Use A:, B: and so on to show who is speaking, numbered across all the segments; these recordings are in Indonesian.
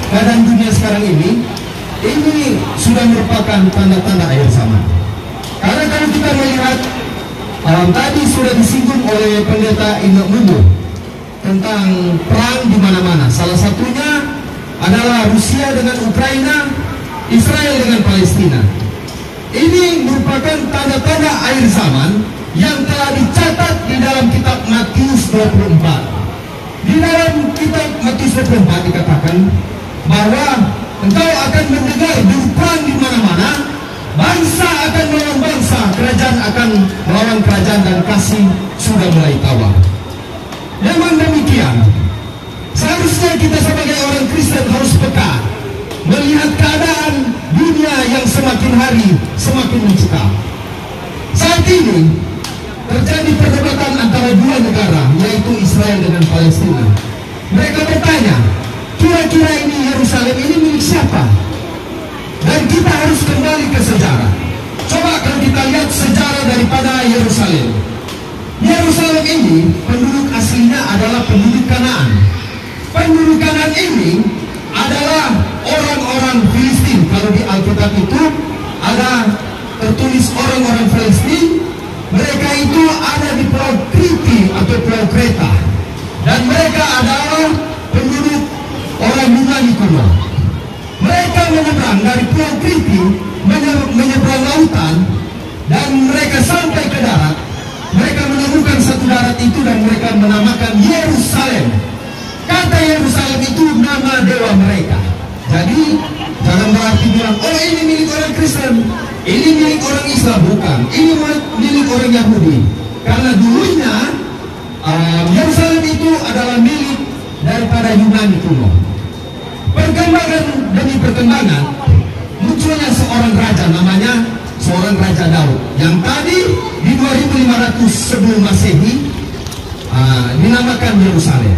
A: keadaan dunia sekarang ini sudah merupakan tanda-tanda akhir zaman. Karena kalau kita melihat tadi sudah disinggung oleh pendeta Enoch Mumu tentang perang di mana-mana. Salah satunya adalah Rusia dengan Ukraina, Israel dengan Palestina. Ini merupakan tanda-tanda akhir zaman yang telah dicatat di dalam kitab Matius 24. Di dalam kitab Matius 24 dikatakan bahwa engkau akan mendengar perang di mana-mana, bangsa akan melawan bangsa, kerajaan akan melawan kerajaan, dan kasih sudah mulai tawar. Memang demikian. Seharusnya kita sebagai orang Kristen harus peka melihat keadaan dunia yang semakin hari semakin mencekam. Saat ini terjadi perdebatan antara dua negara, yaitu Israel dengan Palestina. Mereka bertanya, kira-kira ini Yerusalem ini milik siapa? Dan kita harus kembali ke sejarah. Coba kalau kita lihat sejarah daripada Yerusalem. Yerusalem ini penduduk aslinya adalah penduduk Kanaan. Penduduk Kanaan ini adalah orang-orang Filistin. Kalau di Alkitab itu ada tertulis orang-orang Filistin. Mereka itu ada di Pulau Kriti atau Pulau Kreta, dan mereka adalah penduduk orang Yunani kuno. Mereka menyeberang dari Pulau Kriti, menyeberang lautan, dan mereka sampai ke darat. Mereka menemukan satu darat itu dan mereka menamakan Yerusalem. Kata Yerusalem itu nama dewa mereka. Jadi jangan berarti bilang, oh ini milik orang Kristen, ini milik orang Islam. Bukan, ini milik orang Yahudi. Karena dulunya Yerusalem itu adalah milik daripada Yunani kuno. Perkembangan demi perkembangan, munculnya seorang raja, namanya seorang Raja Daud, yang tadi di 2500 sebelum Masehi dinamakan Yerusalem.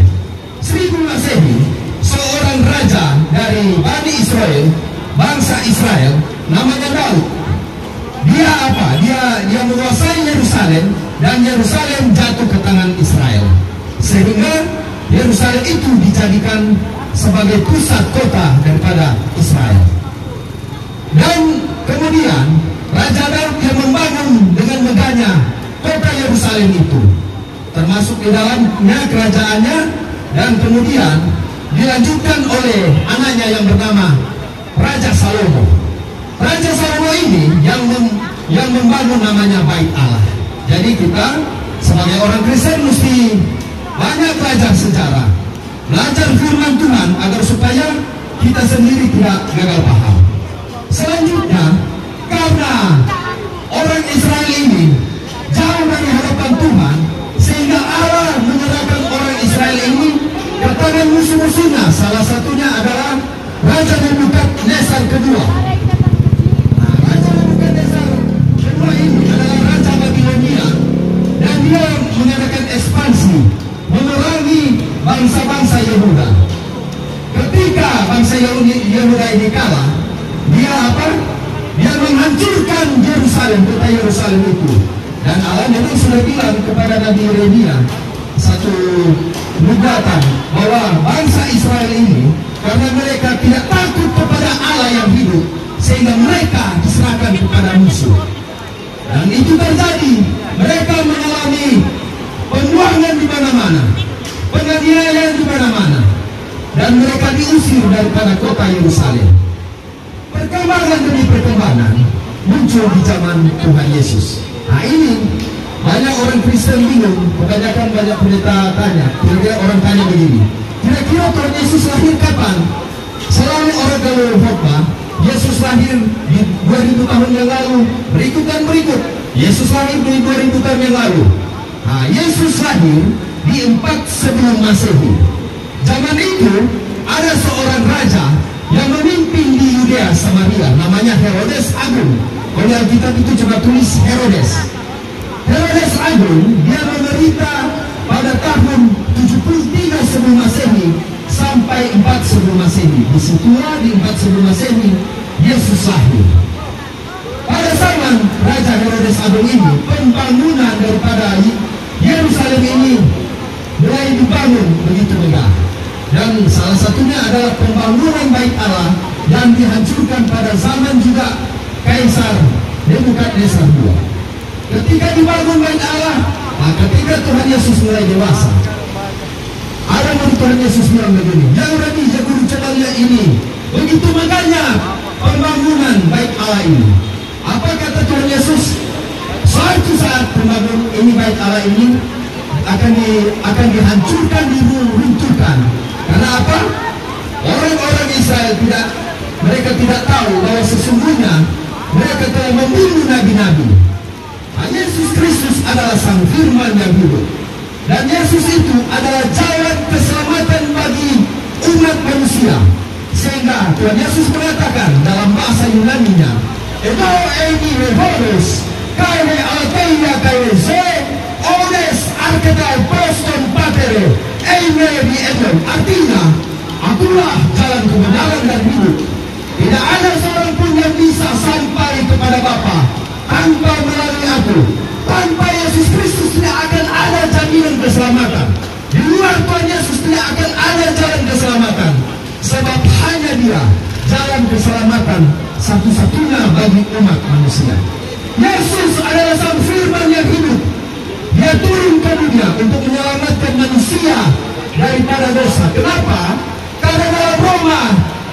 A: 1000 Masehi, seorang raja dari Bani Israel, bangsa Israel, namanya Daud. Dia apa? Dia menguasai Yerusalem, dan Yerusalem jatuh ke tangan Israel, sehingga Yerusalem itu dijadikan sebagai pusat kota daripada Israel. Dan kemudian Raja Daud yang membangun dengan megahnya kota Yerusalem itu, termasuk di dalamnya kerajaannya, dan kemudian dilanjutkan oleh anaknya yang bernama Raja Salomo. Raja Salomo ini yang membangun namanya Bait Allah. Jadi kita sebagai orang Kristen mesti banyak belajar sejarah, belajar firman Tuhan, agar supaya kita sendiri tidak gagal paham. Selanjutnya, karena orang Israel ini jauh dari hadapan Tuhan, sehingga Allah menyerahkan orang Israel ini ke tangan musuh-musuhnya. Salah satunya adalah Raja Nebukadnezar kedua. Raja Nebukadnezar kedua ini adalah Raja Babilonia, dan dia mengadakan ekspansi, memerangi bangsa-bangsa Yehuda. Ketika bangsa Yehuda ini kalah, dia apa? Dia menghancurkan Yerusalem, kota Yerusalem itu. Dan Allah memang sudah bilang kepada Nabi Yeremia satu nugatan bahwa bangsa Israel ini, karena mereka tidak takut kepada Allah yang hidup, sehingga mereka diserahkan kepada musuh. Dan itu terjadi. Mereka mengalami pembuangan di mana-mana, penganiayaan di mana-mana, dan mereka diusir daripada kota Yerusalem. Perkembangan demi perkembangan muncul di zaman Tuhan Yesus. Nah ini banyak orang Kristen bingung, kebanyakan banyak pendeta tanya, kira-kira orang tanya begini, kira-kira Tuhan Yesus lahir kapan? Selalu orang kalau khotbah, Yesus lahir di 2000 tahun yang lalu, berikut dan berikut. Yesus lahir di 2000 tahun yang lalu. Nah, Yesus lahir di 4 sebelum Masehi. Zaman itu ada seorang raja yang memimpin di Yudea Samaria, namanya Herodes Agung. Kalau Alkitab itu coba tulis Herodes. Herodes Agung, dia memerintah pada tahun 73 sebelum Masehi sampai 4 sebelum Masehi. Disitulah di 4 sebelum Masehi Yesus lahir. Pada zaman Raja Herodes Agung ini, pembangunan daripada Yerusalem ini mulai dibangun begitu megah. Dan salah satunya adalah pembangunan Bait Allah yang dihancurkan pada zaman juga Kaisar Nebukadnezar II. Ketika dibangun Bait Allah, ketika Tuhan Yesus mulai dewasa, ada yang Tuhan Yesus bilang begini, yang Rabi Guru coba lihat ini, begitu megahnya pembangunan Bait Allah ini. Apa kata Tuhan Yesus? Suatu saat pembangunan ini Bait Allah ini akan dihancurkan, diruntuhkan. Karena apa? Orang-orang Israel mereka tidak tahu bahwa sesungguhnya mereka telah membunuh nabi-nabi. Yesus Kristus adalah Sang Firman yang hidup, dan Yesus itu adalah jalan keselamatan bagi umat manusia. Sehingga Tuhan Yesus mengatakan dalam bahasa Yunani-nya, Ego eimi revolos, kaine alteia kaine ze, ones arketai poston patere, eime di edom. Artinya, akulah jalan kebenaran dan hidup. Tidak ada seorang pun yang bisa sampai kepada Bapa tanpa melalui aku. Tanpa Yesus Kristus tidak akan ada jaminan keselamatan. Di luar Tuhan Yesus tidak akan ada jalan keselamatan. Sebab hanya Dia jalan keselamatan satu-satunya bagi umat manusia. Yesus adalah Sang Firman yang hidup. Dia turun ke dunia untuk menyelamatkan manusia daripada dosa. Kenapa? Karena dalam Roma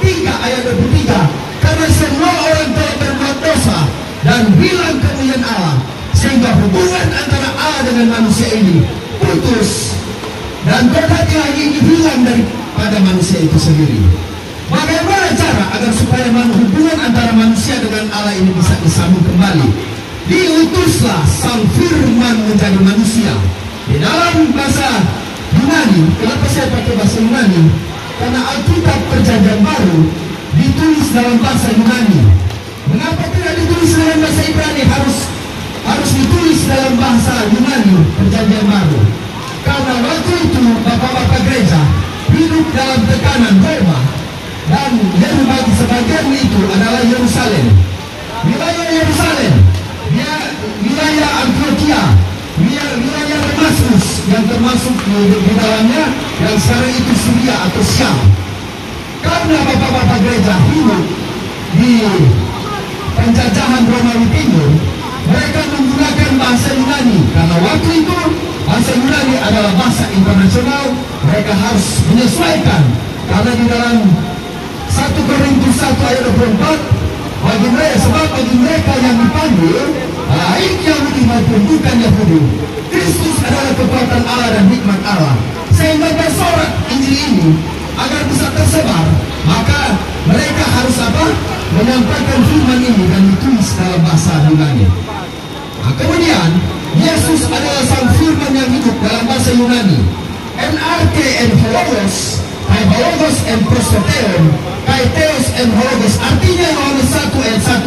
A: 3 ayat 23, karena semua orang telah berbuat dosa dan hilang kemuliaan Allah, sehingga hubungan antara Allah dengan manusia ini putus, dan berkat ilahi ini hilang daripada manusia itu sendiri. Bagaimana cara agar supaya hubungan antara manusia dengan Allah ini bisa disambung kembali? Diutuslah Sang Firman menjadi manusia. Di dalam bahasa Yunani, kenapa saya pakai bahasa Yunani? Karena Alkitab Perjanjian Baru ditulis dalam bahasa Yunani. Mengapa tidak ditulis dalam bahasa Ibrani? Harus ditulis dalam bahasa Yunani Perjanjian Baru. Karena waktu itu bapak-bapak gereja hidup dalam tekanan Roma, dan yang bagi sebagian itu adalah Yerusalem. Wilayah Yerusalem, wilayah Antioquia, wilayah Damaskus yang termasuk di dalamnya yang sekarang itu Syria atau Syam. Karena bapak-bapak gereja hidup di penjajahan Romawi Timur, mereka menggunakan bahasa Yunani. Karena waktu itu bahasa Yunani adalah bahasa internasional, mereka harus menyesuaikan. Karena di dalam 1 Korintus 1 ayat 24, sebab bagi mereka yang dipanggil, baik Yahudi maupun bukan Yahudi, Kristus adalah kekuatan Allah dan hikmat Allah. Sehingga bersorak Injil ini agar bisa tersebar, maka mereka harus apa? Menyampaikan firman ini dan ditulis dalam bahasa Yunani. Nah, kemudian Yesus adalah Sang Firman yang hidup dalam bahasa Yunani. NRK and Hologos, Hologos and Prosoteon, Theos and Hologos. Artinya Yohanes 1 ayat 1.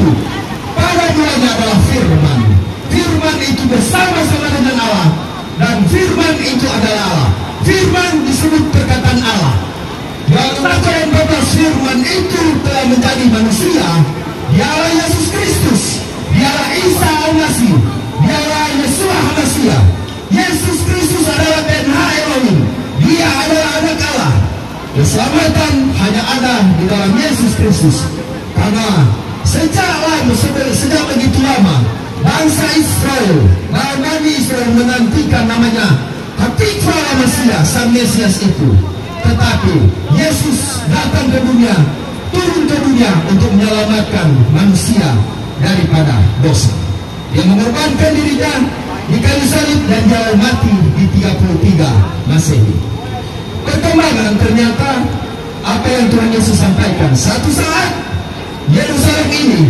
A: Pada mulanya adalah Firman. Firman itu bersama-sama dengan Allah, dan Firman itu adalah Allah. Firman disebut perkataan Allah. Yang Yohanes 14, Firman itu telah menjadi manusia. Dialah Yesus Kristus, dialah Isa Al-Masih, dialah Yeshua HaMashiach. Yesus Kristus adalah Ben Ha-Elohim. Dia adalah anak Allah. Keselamatan hanya ada di dalam Yesus Kristus. Karena sejak begitu lama bangsa Israel, Nabi Israel menantikan namanya Hatikva Mesias, Sang Mesias itu. Tetapi Yesus datang ke dunia turun ke dunia untuk menyelamatkan manusia daripada dosa. Dia mengorbankan dirinya di kayu salib dan dia mati di 33 Masehi. Perkembangan ternyata apa yang Tuhan Yesus sampaikan, satu saat Yerusalem ini,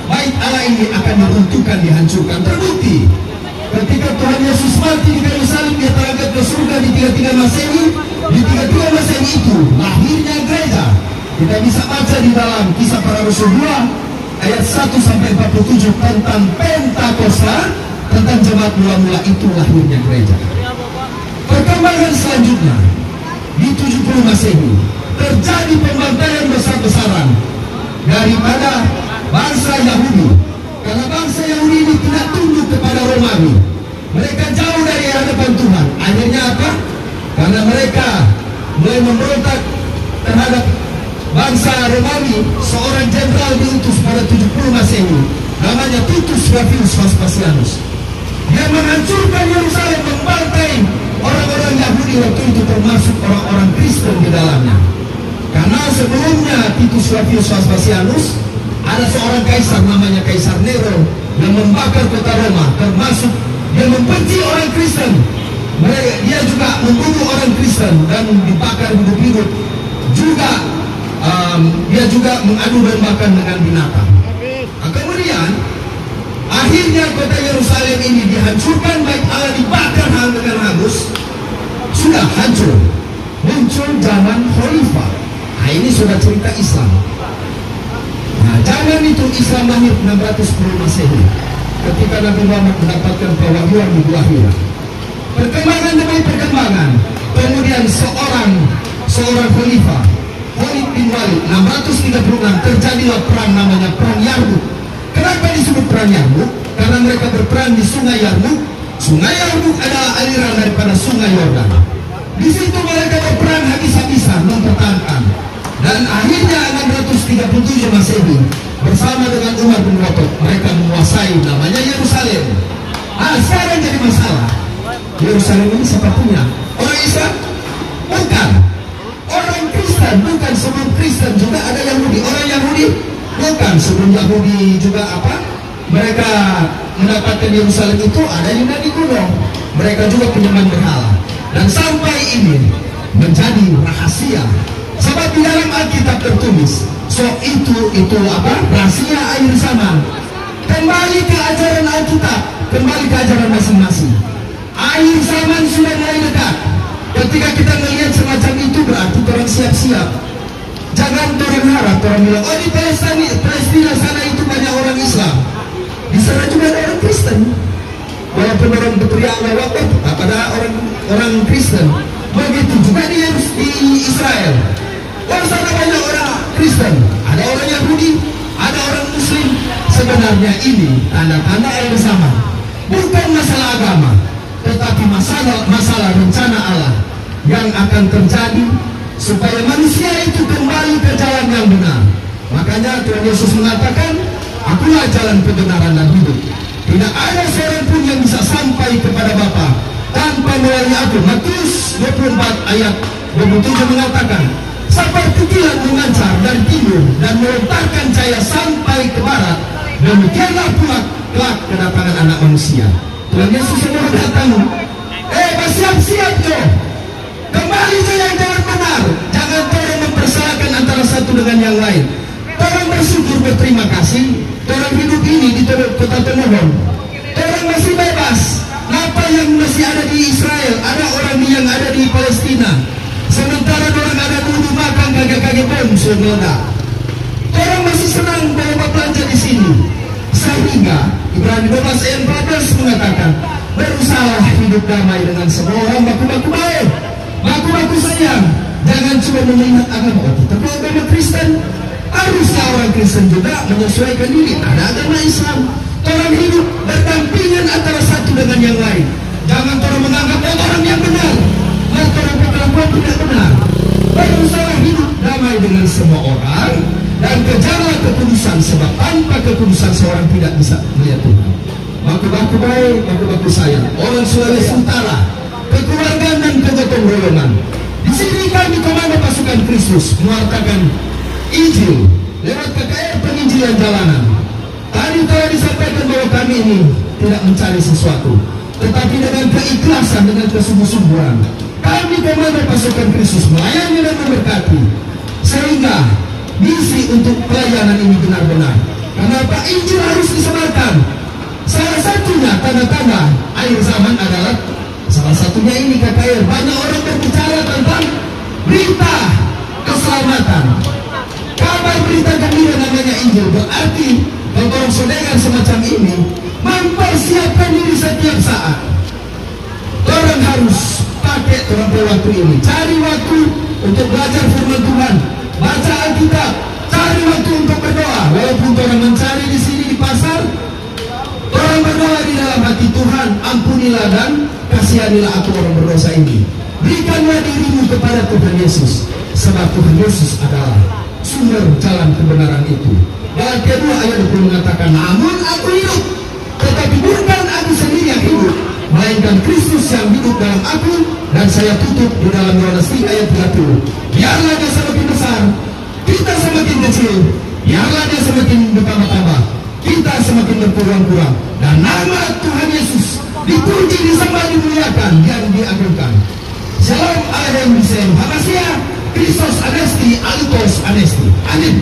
A: bait Allah ini akan diruntuhkan, dihancurkan. Terbukti ketika Tuhan Yesus mati di kayu salib, dia terangkat ke surga di 33 Masehi. Di 33 Masehi itu lahirnya gereja. Kita bisa baca di dalam Kisah Para Rasul 2 ayat 1 sampai 47 tentang Pentakosta, tentang jemaat mula-mula itu lahirnya gereja. Perkembangan selanjutnya di 70 Masehi terjadi pembantaian besar-besaran daripada bangsa Yahudi, karena bangsa Yahudi ini tidak tunduk kepada Romawi. Mereka jauh dari hadapan Tuhan. Akhirnya apa? Karena mereka mulai memberontak terhadap bangsa Romawi. Seorang jenderal diutus pada 70 Masehi, namanya Titus Flavius Vespasianus. Dia menghancurkan Yerusalem, membantai orang-orang Yahudi waktu itu, termasuk orang-orang Kristen di dalamnya. Karena sebelumnya Titus Flavius Vespasianus ada seorang kaisar namanya Kaisar Nero yang membakar kota Roma, termasuk dia membenci orang Kristen. Dia juga membunuh orang Kristen dan dibakar hidup-hidup. Juga dia juga mengadu dombakan dengan binatang. Nah, kemudian akhirnya kota Yerusalem ini dihancurkan, baik Allah dibakar dengan hangus. Sudah hancur. Muncul zaman Khalifah. Nah, ini sudah cerita Islam. Nah, zaman itu Islam lahir 610 Masehi, ketika Nabi Muhammad mendapatkan pewahyuan di Gua Hira. Perkembangan demi perkembangan, kemudian seorang khalifah, Khalid bin Walid, 636 terjadilah perang namanya Perang Yarmuk. Kenapa disebut Perang Yarmuk? Karena mereka berperang di Sungai Yarmuk. Sungai Yarmuk adalah aliran daripada Sungai Yordan. Di situ mereka berperang habis-habisan mempertahankan. Dan akhirnya 637 Masehi bersama dengan Umar bin Khattab mereka menguasai namanya Yerusalem. Nah, sekarang jadi masalah, Yerusalem ini siapa punya? Orang Islam? Bukan. Orang Kristen, bukan. Sebelum Kristen juga ada Yahudi. Orang Yahudi? Bukan. Sebelum Yahudi juga apa? Mereka mendapatkan Yerusalem itu ada Yunani kuno. Mereka juga penyembah berhala. Dan sampai ini menjadi rahasia. Sebab di dalam Alkitab tertulis, so itu apa? Rahasia akhir zaman. Kembali ke ajaran Alkitab, kembali ke ajaran masing-masing. Akhir zaman sudah mulai dekat. Ketika kita melihat semacam itu, berarti orang siap-siap. Jangan orang harap, orang bilang, oh di Palestina sana itu banyak orang Islam. Di sana juga ada orang Kristen. Walaupun orang berteriak Allah Akbar, tetap ada orang Kristen. Begitu juga di Israel. Orang sana banyak orang Kristen, ada orang Yahudi, ada orang Muslim. Sebenarnya ini tanda-tanda akhir zaman. Bukan masalah agama, tetapi masalah rencana Allah yang akan terjadi supaya manusia itu kembali ke jalan yang benar. Makanya Tuhan Yesus mengatakan, akulah jalan kebenaran dan hidup. Tidak ada seorang pun yang bisa sampai kepada Bapa tanpa melalui aku. Matius 24 ayat 27 mengatakan, seperti kilat memancar dari timur dan melontarkan cahaya sampai ke barat, demikianlah pula kelak kedatangan Anak Manusia. Tuhan Yesus semua datang. Bersiap-siap tuh. Kembali ke yang jalan benar. Jangan orang mempersalahkan antara satu dengan yang lain. Orang bersyukur, berterima kasih. Orang hidup ini di kota Temohon. Orang masih bebas. Apa yang masih ada di Israel, ada orang yang ada di Palestina. Sementara orang ada dulu makan kagak-kagak bom semua. Orang masih senang bawa belanja di sini. Sehingga Ibrani 12 ayat 14 mengatakan, berusaha hidup damai dengan semua orang, baku-baku baik, baku-baku sayang. Jangan cuma melihat agama. Tapi agama Kristen, harusnya orang Kristen juga menyesuaikan diri. Ada agama Islam. Orang hidup berdampingan antara satu dengan yang lain. Jangan orang menganggap orang yang benar, orang berkelakuan tidak benar. Berusaha hidup damai dengan semua orang dan kejarlah kekudusan, sebab tanpa kekudusan seorang tidak bisa melihat Tuhan. Baku-baku baik, baku-baku sayang. Orang Sulawesi Utara, kekeluargaan dan kegotong royongan. Di sini kami komando pasukan Kristus mengatakan Injil lewat KKR penginjilan jalanan. Tadi telah disampaikan bahwa kami ini tidak mencari sesuatu, tetapi dengan keikhlasan, dengan kesungguh-sungguhan kami komandan pasukan Kristus melayani dan memberkati, sehingga misi untuk pelayanan ini benar-benar. Kenapa Injil harus disebarkan? Salah satunya tanda-tanda akhir zaman adalah salah satunya ini KKR. Banyak orang berbicara tentang berita keselamatan, kabar berita gembira namanya Injil. Berarti kalau orang sodengan semacam ini mempersiapkan diri setiap saat. Orang harus pakai terlampau waktu ini, cari waktu untuk belajar firman Tuhan, baca Alkitab, cari waktu untuk berdoa. Walaupun orang mencari di sini di pasar, orang berdoa di dalam hati, Tuhan ampunilah dan kasihanilah aku orang berdosa ini. Berikanlah dirimu kepada Tuhan Yesus, sebab Tuhan Yesus adalah sumber jalan kebenaran itu. Dan kedua ayat 20 mengatakan, namun aku hidup, tetapi bukan aku sendiri yang hidup, melainkan Kristus yang hidup dalam aku. Dan saya tutup di dalam Yohanes 3 ayat 30. Biarlah dia semakin besar, kita semakin kecil. Biarlah dia semakin bertambah-tambah, kita semakin berkurang-kurang. Dan nama Tuhan Yesus dipuji, disembah, dimuliakan, dan diagungkan. Shalom Aleichem Bisem Hamasia, Christos Anesti, Altos Anesti. Amin.